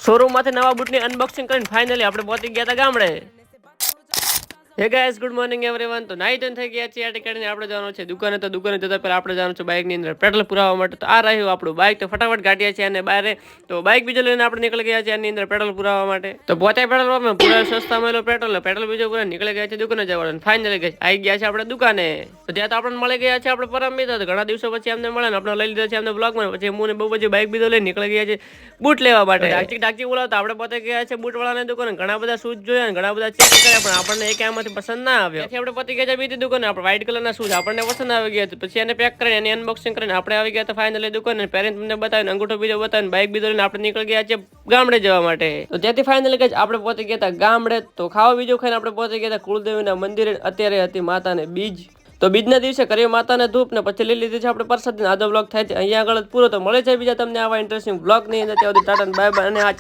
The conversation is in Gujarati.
શોરૂમમાંથી નવા બૂટની અનબોક્સિંગ કરીને ફાઇનલી આપણે પહોંચી ગયા હતા ગામડે. હે ગાઈસ, ગુડ મોર્નિંગ એવરીવન. તો નાઈટ થઈ ગયા છે આ ટીકડીને આપણે જવાનું છે દુકાને. તો દુકાને જતા પહેલા આપણે જવાનું છે બાઇકની અંદર પેટ્રોલ પુરાવવા માટે. તો આ રહ્યું આપણું બાઇક. તો ફટાફટ ગાડીયા છે અને બહાર તો બાઇક બીજો લઈને આપણે નીકળી ગયા છે આની અંદર પેટ્રોલ પુરાવવા માટે. તો પહોંચ્યા પેટ્રોલ પંપે પૂરા સસ્તા મળેલો પેટ્રોલ બીજો પૂરા નીકળી ગયા છે દુકાને જવાનું. ફાઇનલી ગઈ આવી ગયા છે આપણે દુકાને. તો ત્યાં તો આપણને મળી ગયા છે આપણે પરમ મિત્ર. તો ઘણા દિવસો પછી અમને મળે ને આપણે લઈ લીધા છે અમને બ્લોગમાં. પછી હું ને બહુ બધી બાઇક બીજો લઈને નીકળી ગયા છે બૂટ લેવા માટે. ડાકચી બોલાવતા આપણે પોતે ગયા છે બૂટ વાળાની દુકાને. ઘણા બધા શૂઝ જોયા ને ઘણા બધા ચેક કર્યા પણ આપણને એક આમાંથી પસંદ ના આવ્યો. આપણે પતી ગયા બીજી દુકાને. આપણે વ્હાઈટ કલરના શૂઝ આપણને પસંદ આવી ગયા. પછી એને પેક કરીને એની અનબોક્સિંગ કરીને આપણે આવી ગયા તો ફાઇનલી દુકાને. પેરેન્ટ તમને બતાવીને અંગૂઠો બીજો બતાવીને બાઇક બીજો લઈને આપણે નીકળી ગયા છે ગામડે જવા માટે. તો ત્યાંથી ફાઇનલી કઈ આપણે પહોંચી ગયા હતા ગામડે. તો ખાવા બીજું ખાઈને આપણે પહોંચી ગયા હતા કુળદેવીના મંદિરે. અત્યારે હતી માતાને બીજ. તો બીજના દિવસે કરીએ માતાને ધૂપ ને પછી લઈ લીધી છે આપણે પ્રસાદ. આજો બ્લોગ થાય છે અહીંયા આગળ પૂરો. તો મળે છે બીજા તમને આવા ઇન્ટરેસ્ટિંગ બ્લોગ ની અંદર. ત્યાં સુધી ટાટા બાય બાય. અને આ